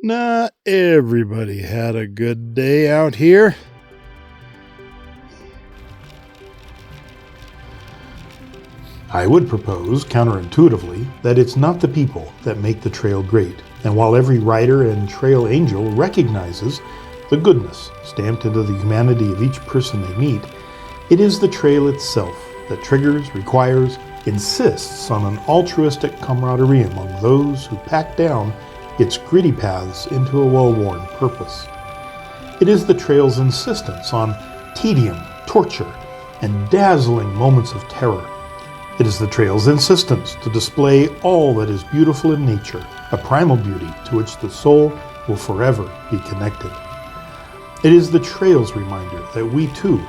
Not everybody had a good day out here. I would propose, counterintuitively, that it's not the people that make the trail great. And while every rider and trail angel recognizes the goodness stamped into the humanity of each person they meet, it is the trail itself that triggers, requires, insists on an altruistic camaraderie among those who pack down its gritty paths into a well-worn purpose. It is the trail's insistence on tedium, torture, and dazzling moments of terror. It is the trail's insistence to display all that is beautiful in nature, a primal beauty to which the soul will forever be connected. It is the trail's reminder that we too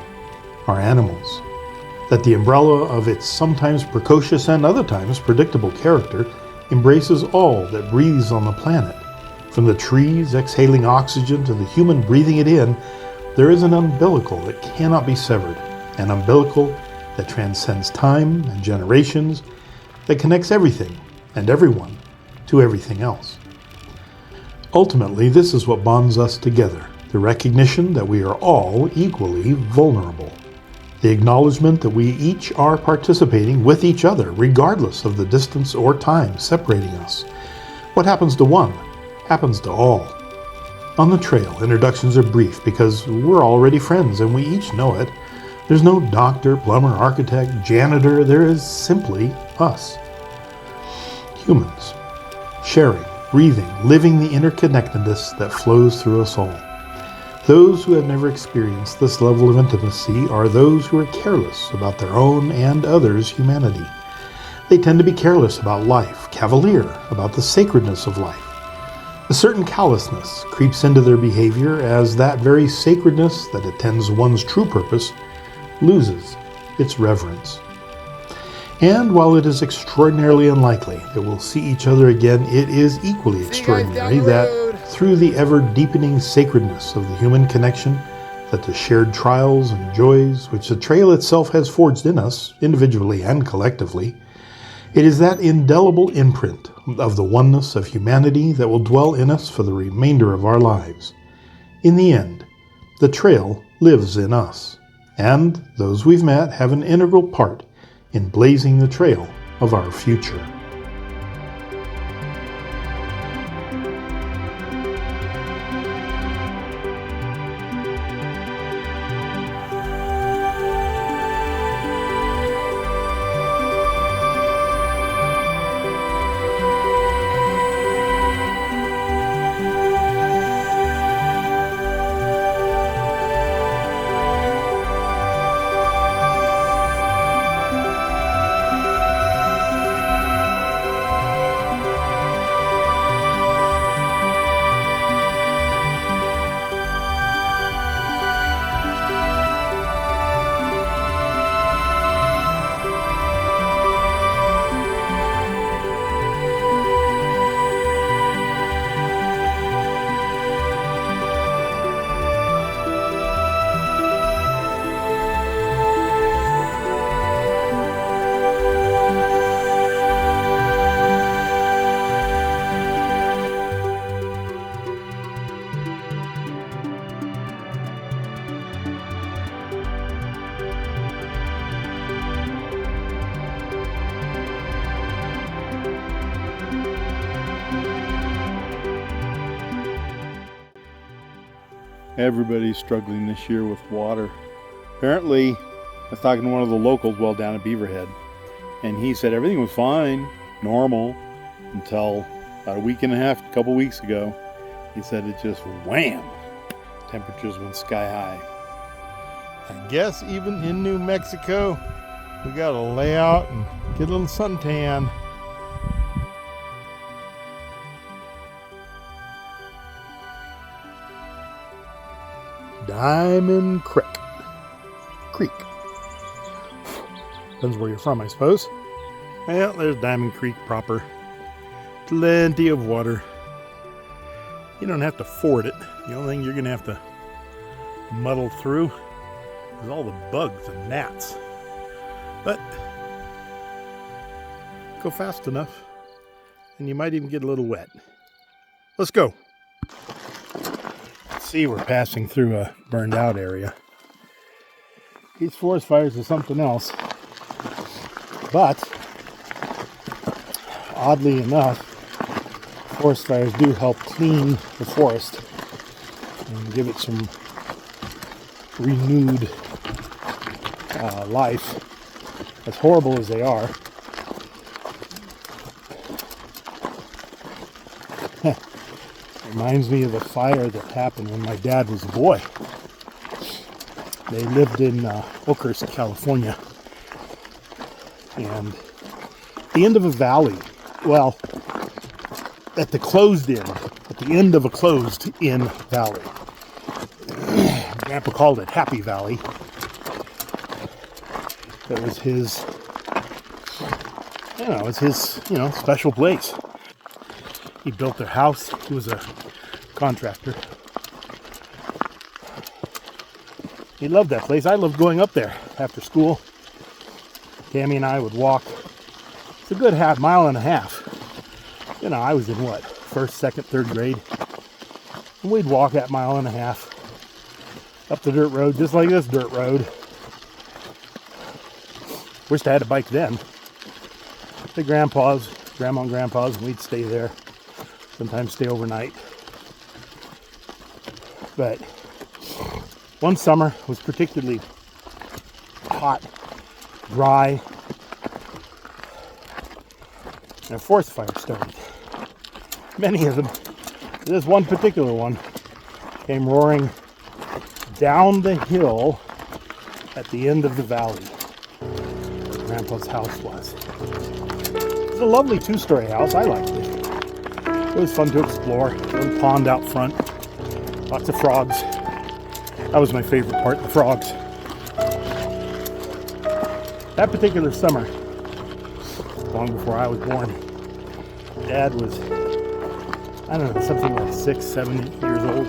are animals, that the umbrella of its sometimes precocious and other times predictable character embraces all that breathes on the planet. From the trees exhaling oxygen to the human breathing it in, there is an umbilical that cannot be severed, an umbilical that transcends time and generations, that connects everything and everyone to everything else. Ultimately, this is what bonds us together, the recognition that we are all equally vulnerable. The acknowledgement that we each are participating with each other, regardless of the distance or time separating us. What happens to one happens to all. On the trail, introductions are brief because we're already friends and we each know it. There's no doctor, plumber, architect, janitor. There is simply us. Humans, sharing, breathing, living the interconnectedness that flows through us all. Those who have never experienced this level of intimacy are those who are careless about their own and others' humanity. They tend to be careless about life, cavalier about the sacredness of life. A certain callousness creeps into their behavior as that very sacredness that attends one's true purpose loses its reverence. And while it is extraordinarily unlikely that we'll see each other again, it is equally extraordinary that through the ever-deepening sacredness of the human connection, that the shared trials and joys which the trail itself has forged in us, individually and collectively, it is that indelible imprint of the oneness of humanity that will dwell in us for the remainder of our lives. In the end, the trail lives in us, and those we've met have an integral part in blazing the trail of our future. Everybody's struggling this year with water. Apparently, I was talking to one of the locals down at Beaverhead, and he said everything was fine, normal, until about a couple weeks ago. He said it just wham! Temperatures went sky high. I guess even in New Mexico, we gotta lay out and get a little suntan. Diamond Creek. Depends where you're from, I suppose. Well, there's Diamond Creek proper. Plenty of water. You don't have to ford it. The only thing you're going to have to muddle through is all the bugs and gnats. But go fast enough, and you might even get a little wet. Let's go. See, we're passing through a burned out area. These forest fires are something else, but oddly enough, forest fires do help clean the forest and give it some renewed life, as horrible as they are. Reminds me of a fire that happened when my dad was a boy. They lived in Oakhurst, California, and at the end of a valley, well, at the end of a closed-in valley. Grandpa called it Happy Valley. It was his, special place. He built their house. He was a contractor. He loved that place. I loved going up there after school. Tammy and I would walk. It's a good mile and a half. I was in what? First, second, third grade. And we'd walk that mile and a half up the dirt road, just like this dirt road. Wished I had a bike then. The grandma and grandpa's, and we'd stay there. Sometimes stay overnight. But one summer was particularly hot, dry, and a forest fire started. Many of them. This one particular one came roaring down the hill at the end of the valley where Grandpa's house was. It was a lovely two-story house. I liked it. It was fun to explore. A little pond out front. Lots of frogs. That was my favorite part, the frogs. That particular summer, long before I was born, Dad was, something like 6, 7, 8 years old.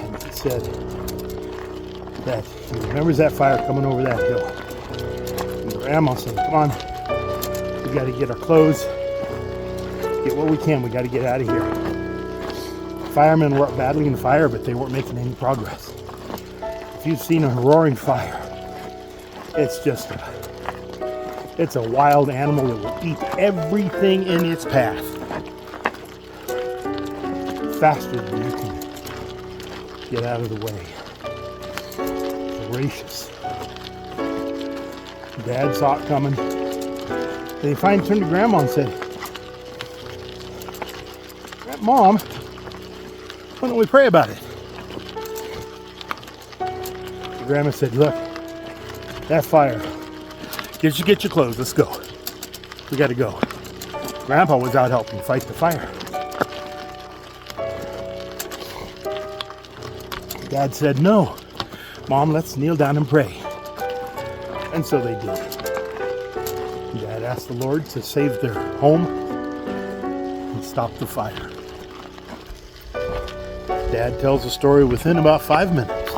And he said that he remembers that fire coming over that hill. And Grandma said, come on, we got to get our clothes, get what we can, we got to get out of here. Firemen were battling the fire, but they weren't making any progress. If you've seen a roaring fire, it's a wild animal that will eat everything in its path faster than you can get out of the way. Voracious. Dad saw it coming. Then he finally turned to Grandma and said, Mom, why don't we pray about it? The Grandma said, look, that fire, get your clothes, let's go. We gotta go. Grandpa was out helping fight the fire. Dad said, no, Mom, let's kneel down and pray. And so they did. Dad asked the Lord to save their home and stop the fire. Dad tells the story within about 5 minutes.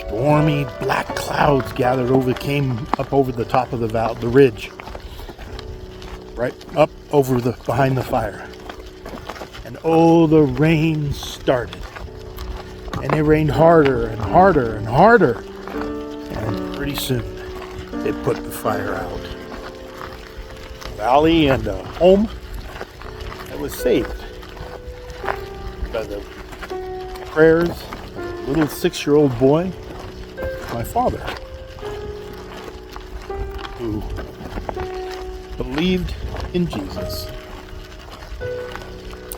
Stormy black clouds came up over the top of the ridge, right up over behind the fire. And the rain started. And it rained harder and harder and harder. And pretty soon, it put the fire out. A valley and a home that was saved by the prayers of a little 6-year-old boy, my father, who believed in Jesus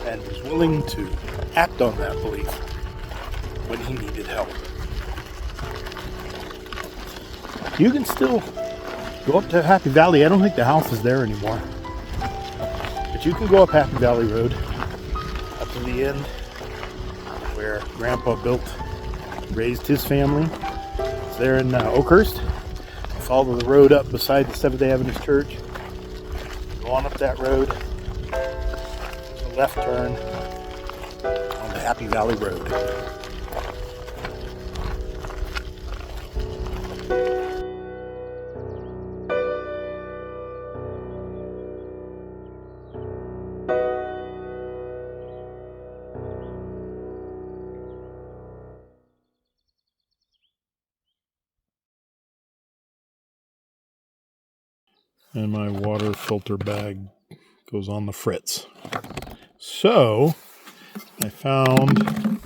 and was willing to act on that belief when he needed help. You can still go up to Happy Valley. I don't think the house is there anymore. But you can go up Happy Valley Road up to the end where Grandpa raised his family. It's there in Oakhurst. Follow the road up beside the Seventh-day Adventist Church. Go on up that road. There's a left turn on the Happy Valley Road. and my water filter bag goes on the fritz. So I found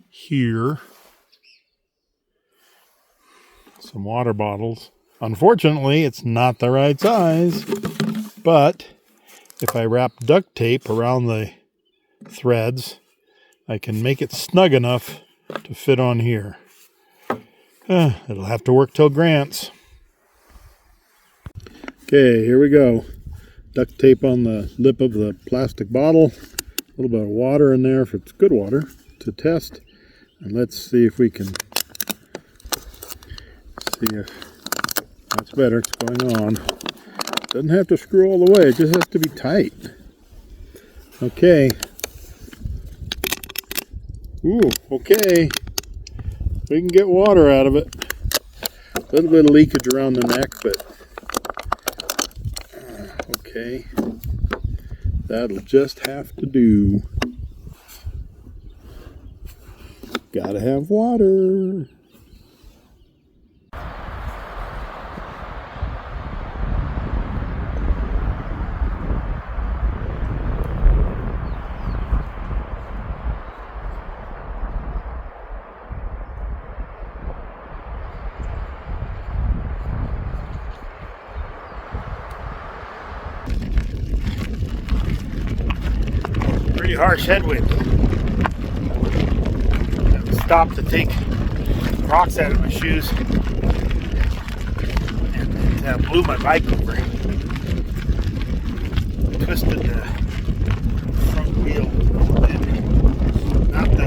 here some water bottles. Unfortunately, it's not the right size, but if I wrap duct tape around the threads, I can make it snug enough to fit on here. It'll have to work till Grant's. Okay, here we go. Duct tape on the lip of the plastic bottle. A little bit of water in there if it's good water to test. And let's see if we can see if that's better. It's going on. Doesn't have to screw all the way. It just has to be tight. Okay. Ooh, okay. We can get water out of it. A little bit of leakage around the neck, but okay. That'll just have to do. Gotta have water. Pretty harsh headwind. Stopped to take rocks out of my shoes, and it blew my bike over. Twisted the front wheel a bit. Not the,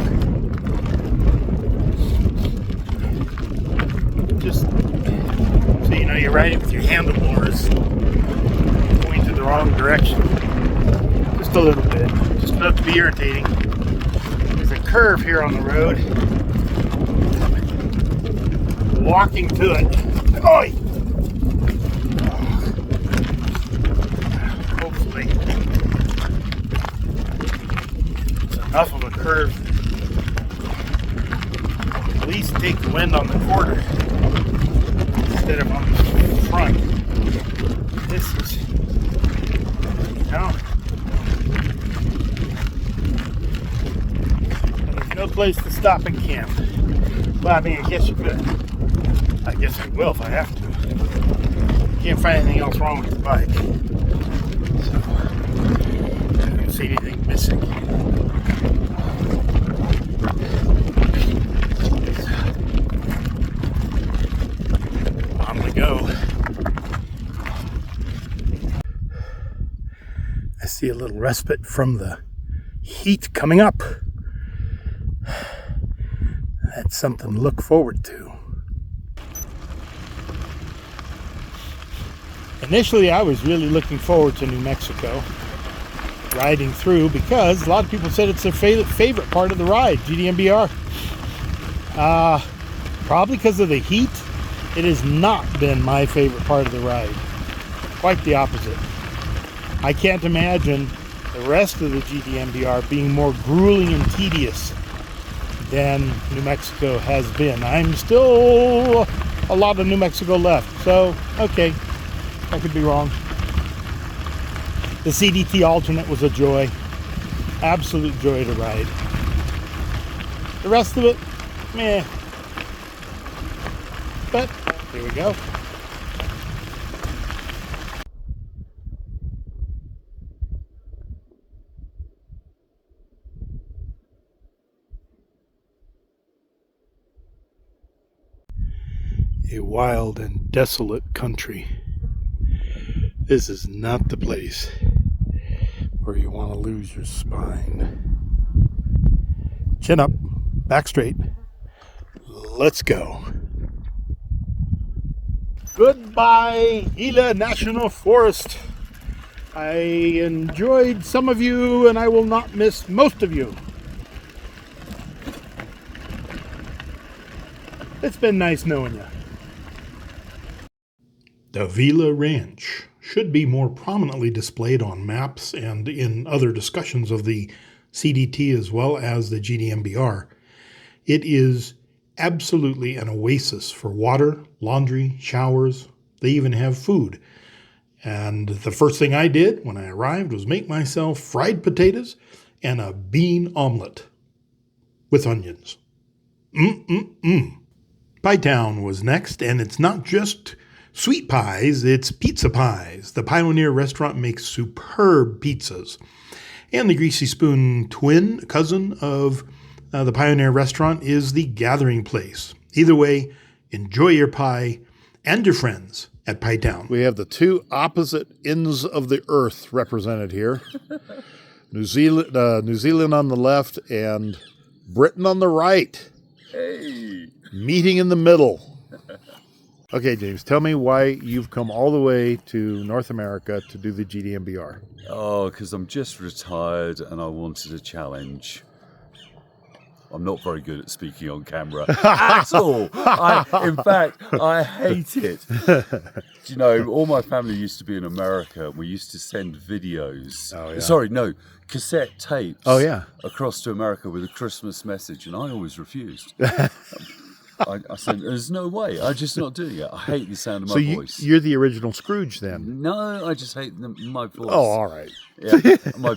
just so you know, you're riding with your handlebars pointed the wrong direction. Just a little bit, just enough to be irritating. There's a curve here on the road. Walking to it. Oi! Hopefully it's enough of a curve. At least take the wind on the quarter instead of on the front. This is, you know, there's no place to stop and camp. Well, I mean, I guess you could. I guess I will if I have to. Can't find anything else wrong with the bike. So, I don't see anything missing. On we go. I see a little respite from the heat coming up. That's something to look forward to. Initially, I was really looking forward to New Mexico, riding through, because a lot of people said it's their favorite part of the ride, GDMBR. Probably because of the heat, it has not been my favorite part of the ride. Quite the opposite. I can't imagine the rest of the GDMBR being more grueling and tedious than New Mexico has been. I'm still a lot of New Mexico left, so okay. I could be wrong. The CDT alternate was a joy. Absolute joy to ride. The rest of it, meh. But here we go. A wild and desolate country. This is not the place where you want to lose your spine. Chin up, back straight. Let's go. Goodbye, Gila National Forest. I enjoyed some of you, and I will not miss most of you. It's been nice knowing you. The Vila Ranch should be more prominently displayed on maps and in other discussions of the CDT as well as the GDMBR. It is absolutely an oasis for water, laundry, showers, They even have food. And the first thing I did when I arrived was make myself fried potatoes and a bean omelet with onions. Pie Town was next, and it's not just sweet pies, it's pizza pies. The Pioneer restaurant makes superb pizzas. And the Greasy Spoon twin cousin of the Pioneer restaurant is the Gathering Place. Either way, enjoy your pie and your friends at Pie Town. We have the two opposite ends of the earth represented here. New Zealand on the left and Britain on the right. Hey. Meeting in the middle. Okay, James, tell me why you've come all the way to North America to do the GDMBR. Oh, because I'm just retired and I wanted a challenge. I'm not very good at speaking on camera at all. In fact, I hate it. You know, all my family used to be in America. We used to send videos. Oh, yeah. Sorry, no, cassette tapes. Oh, yeah. Across to America with a Christmas message, and I always refused. I said, "There's no way. I'm just not doing it. I hate the sound of my voice." You're the original Scrooge, then? No, I just hate my voice. Oh, all right. Yeah, my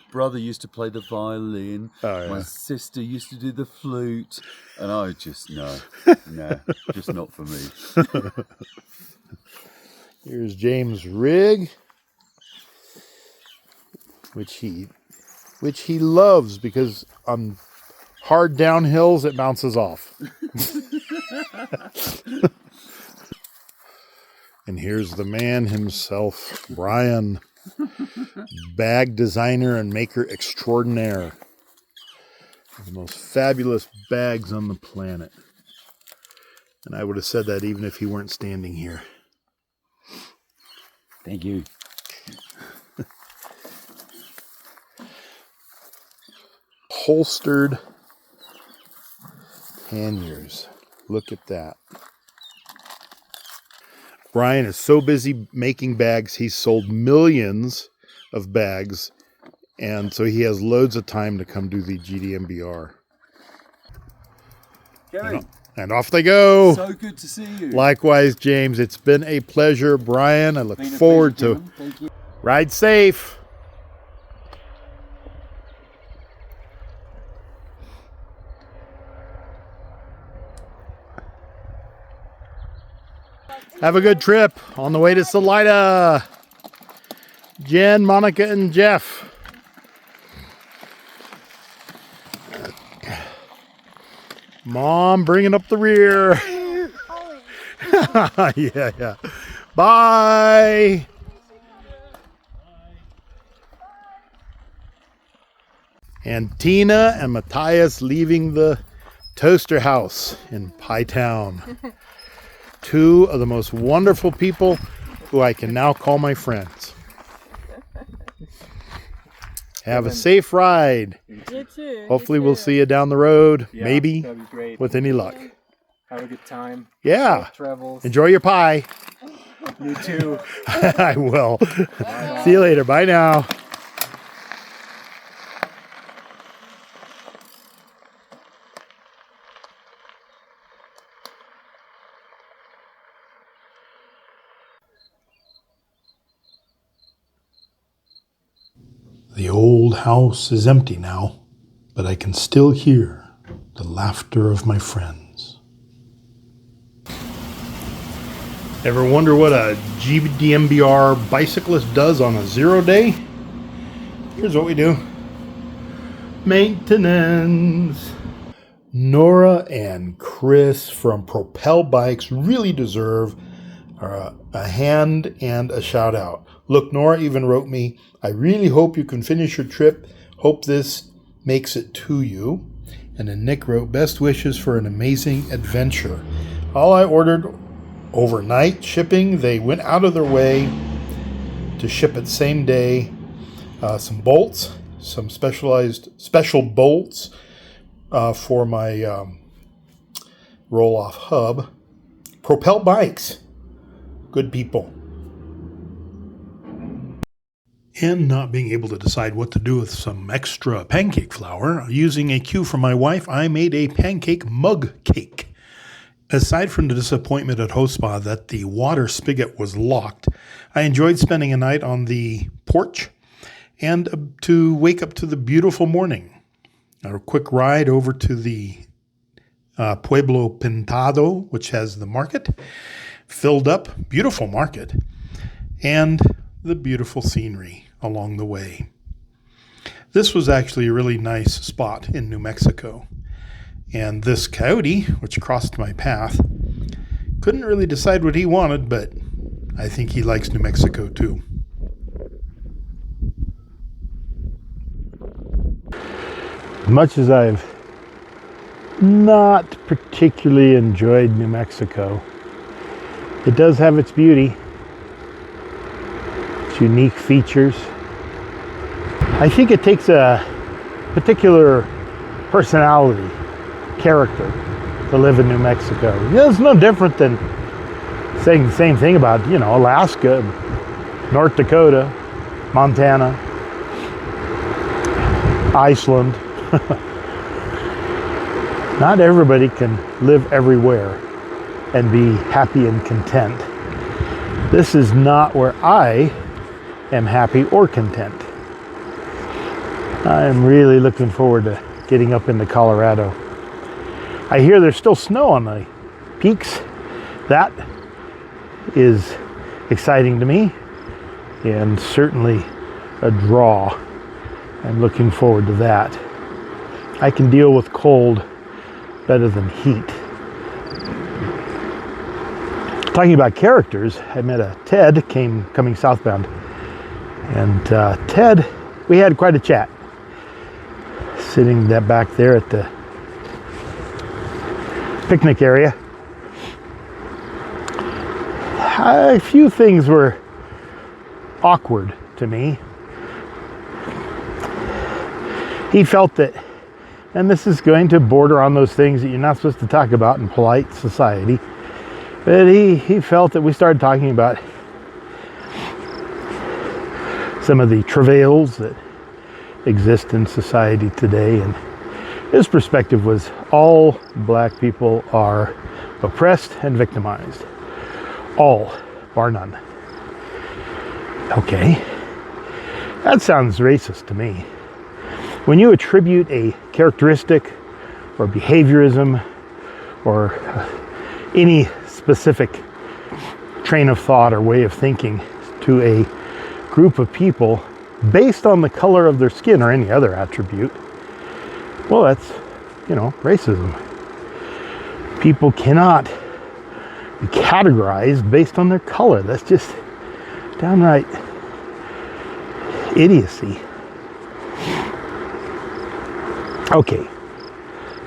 brother used to play the violin. Oh, yeah. My sister used to do the flute, and I just nah, just not for me. Here's James' rig, which he loves because on hard downhills it bounces off. And here's the man himself, Brian, bag designer and maker extraordinaire. The most fabulous bags on the planet. And I would have said that even if he weren't standing here. Thank you. Holstered panniers. Look at that. Brian is so busy making bags, he's sold millions of bags, and so he has loads of time to come do the GDMBR. Gary, and off they go. so good to see you. Likewise, James. It's been a pleasure, Brian. I look forward to Thank you. Ride safe. Have a good trip on the way to Salida. Jen, Monica, and Jeff. Mom bringing up the rear. Yeah. Bye. And Tina and Matthias leaving the toaster house in Pie Town. Two of the most wonderful people who I can now call my friends. Have a safe ride. You too. Hopefully we'll see you down the road, Yeah, maybe, that'd be great. with any luck. Have a good time. Yeah. Safe travels. Enjoy your pie. You too. I will. See you later. Bye now. The old house is empty now, but I can still hear the laughter of my friends. Ever wonder what a GDMBR bicyclist does on a 0 day? Here's what we do. Maintenance. Nora and Chris from Propel Bikes really deserve a hand and a shout out. Look, Nora even wrote me, "I really hope you can finish your trip. Hope this makes it to you." And then Nick wrote, "Best wishes for an amazing adventure." All I ordered overnight shipping. They went out of their way to ship it same day. Some bolts, some special bolts for my roll-off hub. Propel Bikes. Good people. And not being able to decide what to do with some extra pancake flour, using a cue from my wife, I made a pancake mug cake. Aside from the disappointment at Host Spa that the water spigot was locked, I enjoyed spending a night on the porch and to wake up to the beautiful morning. A quick ride over to the Pueblo Pintado, which has the market, filled up, beautiful market, and the beautiful scenery along the way. This was actually a really nice spot in New Mexico. And this coyote, which crossed my path, couldn't really decide what he wanted, but I think he likes New Mexico too. As much as I've not particularly enjoyed New Mexico, it does have its beauty, its unique features. I think it takes a particular personality, character, to live in New Mexico. It's no different than saying the same thing about, Alaska, North Dakota, Montana, Iceland. Not everybody can live everywhere and be happy and content. This is not where I am happy or content. I'm really looking forward to getting up into Colorado. I hear there's still snow on the peaks. That is exciting to me and certainly a draw. I'm looking forward to that. I can deal with cold better than heat. Talking about characters, I met a Ted coming southbound. And Ted, we had quite a chat. Sitting back there at the picnic area. A few things were awkward to me. He felt that, and this is going to border on those things that you're not supposed to talk about in polite society, but he felt that we started talking about some of the travails that exist in society today, and his perspective was all black people are oppressed and victimized. All, bar none. Okay, that sounds racist to me. When you attribute a characteristic or behaviorism or any specific train of thought or way of thinking to a group of people based on the color of their skin or any other attribute, well, that's, racism. People cannot be categorized based on their color. That's just downright idiocy. Okay,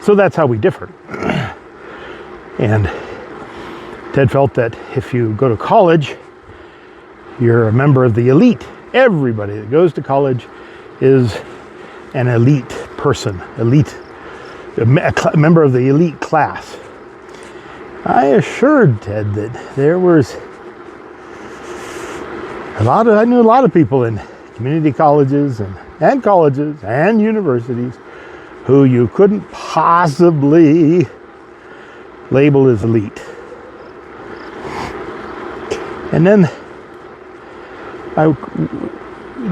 so that's how we differ. And Ted felt that if you go to college, you're a member of the elite. Everybody that goes to college is an elite person, a member of the elite class. I assured Ted that there was I knew a lot of people in community colleges and colleges and universities who you couldn't possibly label as elite. And then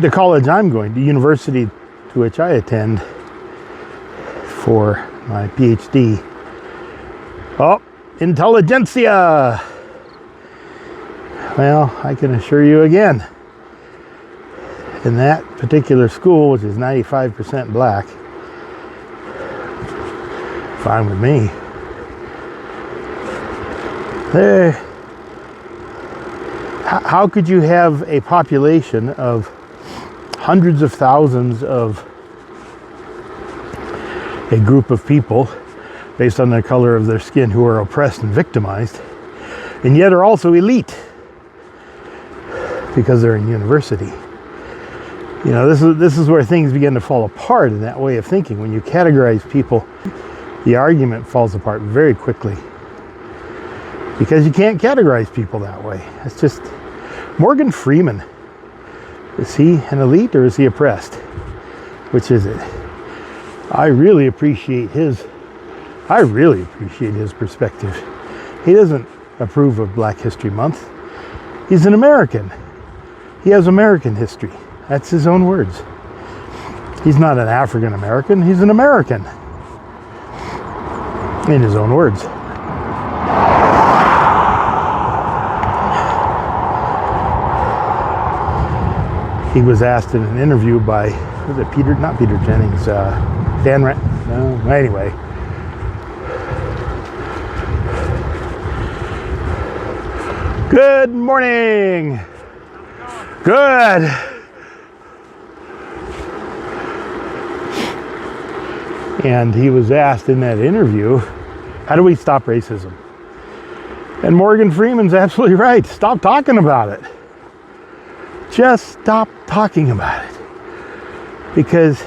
the college I'm going to, university to which I attend for my PhD. Oh, intelligentsia. Well, I can assure you again, in that particular school, which is 95% black, fine with me. How could you have a population of hundreds of thousands of a group of people based on the color of their skin who are oppressed and victimized, and yet are also elite because they're in university? This is where things begin to fall apart in that way of thinking. When you categorize people, the argument falls apart very quickly because you can't categorize people that way. It's just Morgan Freeman. Is he an elite or is he oppressed? Which is it? I really appreciate his perspective. He doesn't approve of Black History Month. He's an American. He has American history. That's his own words. He's not an African American, he's an American. In his own words. He was asked in an interview by, was it Peter, not Peter Jennings, Dan Rand, no, anyway. Good morning. Good. And he was asked in that interview, how do we stop racism? And Morgan Freeman's absolutely right. Stop talking about it. Just stop talking about it. Because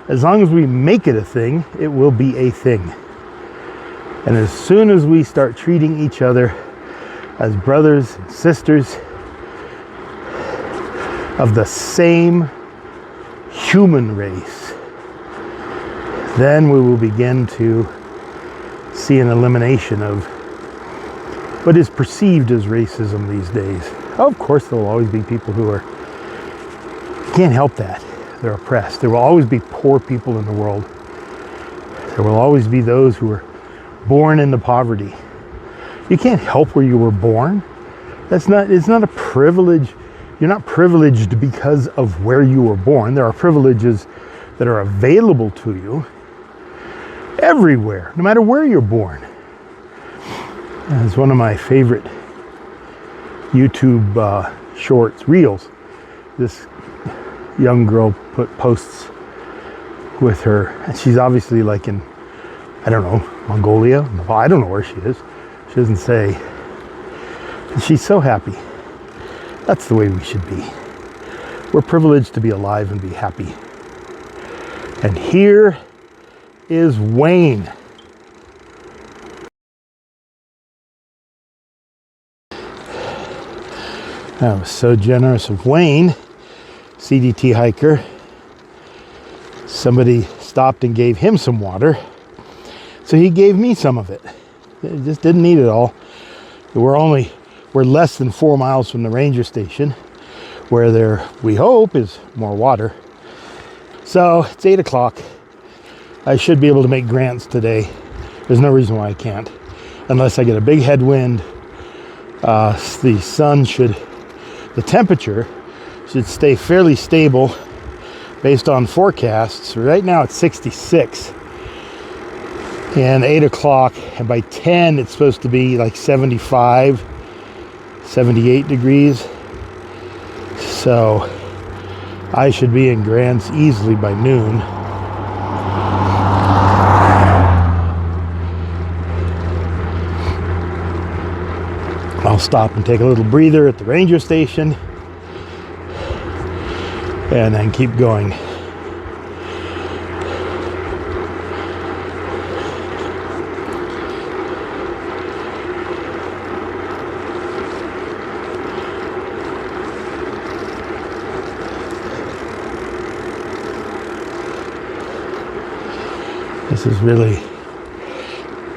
as long as we make it a thing, it will be a thing. And as soon as we start treating each other as brothers and sisters of the same human race, then we will begin to see an elimination of what is perceived as racism these days. Of course, there will always be people who can't help that. They're oppressed. There will always be poor people in the world. There will always be those who are born into poverty. You can't help where you were born. It's not a privilege. You're not privileged because of where you were born. There are privileges that are available to you everywhere, no matter where you're born. It's one of my favorite YouTube shorts, reels. This young girl posts with her, and she's obviously like in, I don't know, Mongolia. I don't know where she is. She doesn't say. And she's so happy. That's the way we should be. We're privileged to be alive and be happy. And here is Wayne. That was so generous of Wayne, CDT hiker. Somebody stopped and gave him some water, so he gave me some of it. It just didn't need it all. We're less than 4 miles from the ranger station, where there, we hope, is more water. So it's 8 o'clock. I should be able to make Grants today. There's no reason why I can't, unless I get a big headwind. The temperature should stay fairly stable based on forecasts. Right now it's 66 and 8 o'clock, and by 10 it's supposed to be like 75, 78 degrees. So I should be in Grants easily by noon. I'll stop and take a little breather at the ranger station and then keep going.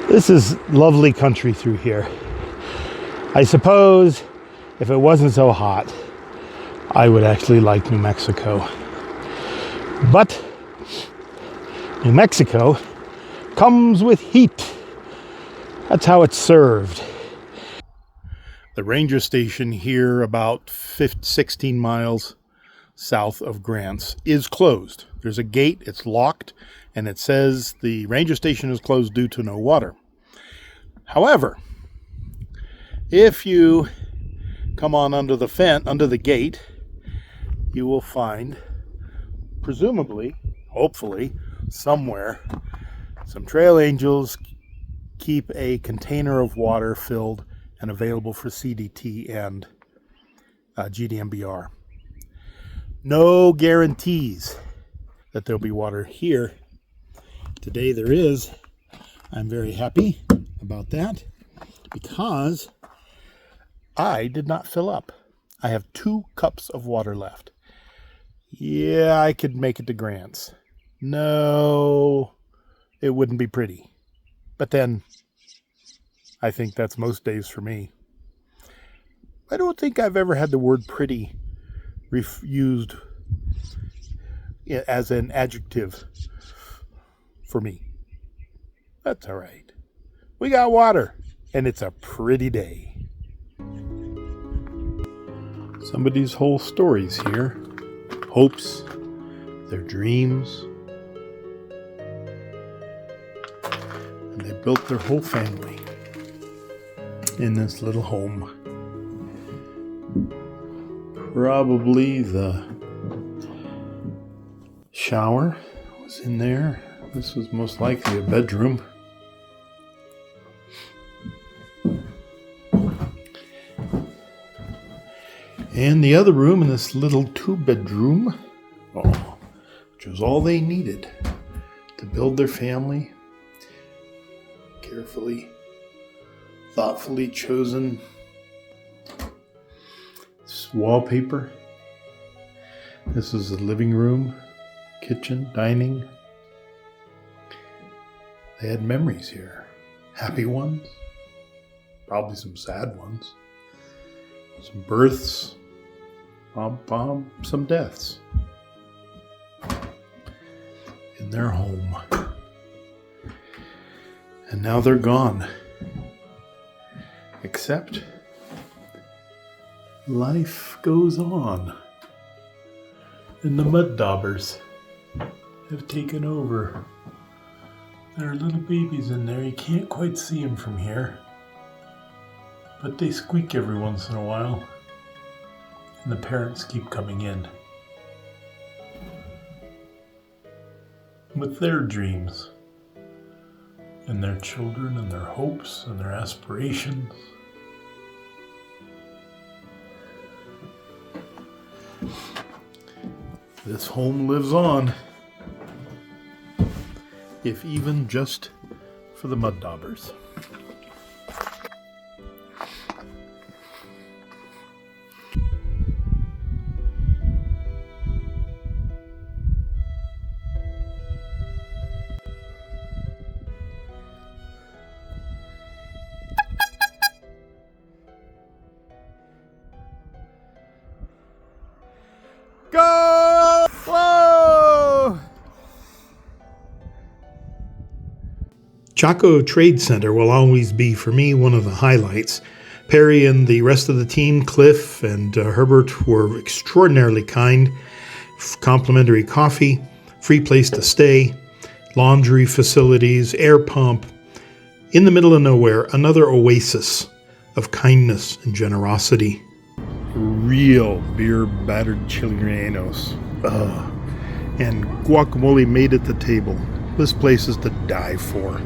This is lovely country through here. I suppose if it wasn't so hot, I would actually like New Mexico. But New Mexico comes with heat. That's how it's served. The ranger station here, about 16 miles south of Grants, is closed. There's a gate, it's locked, and it says the ranger station is closed due to no water. However, if you come on under the gate, you will find, presumably, hopefully, somewhere, some trail angels keep a container of water filled and available for CDT and GDMBR. No guarantees that there'll be water here. Today there is. I'm very happy about that because I did not fill up. I have 2 cups of water left. Yeah, I could make it to Grants. No, it wouldn't be pretty. But then, I think that's most days for me. I don't think I've ever had the word pretty used as an adjective for me. That's all right. We got water, and it's a pretty day. Somebody's whole stories here. Hopes, their dreams. And they built their whole family in this little home. Probably the shower was in there. This was most likely a bedroom. And the other room in this little 2-bedroom, which was all they needed to build their family. Carefully, thoughtfully chosen wallpaper. This is the living room, kitchen, dining. They had memories here. Happy ones, probably some sad ones. Some births, some deaths in their home. And now they're gone. Except life goes on. And the mud daubers have taken over. There are little babies in there. You can't quite see them from here. But they squeak every once in a while. And the parents keep coming in. With their dreams. And their children and their hopes and their aspirations. This home lives on. If even just for the mud daubers. Go! Whoa! Chaco Trade Center will always be, for me, one of the highlights. Perry and the rest of the team, Cliff and Herbert, were extraordinarily kind. Complimentary coffee, free place to stay, laundry facilities, air pump. In the middle of nowhere, another oasis of kindness and generosity. Real beer-battered chili rellenos. And guacamole made at the table. This place is to die for.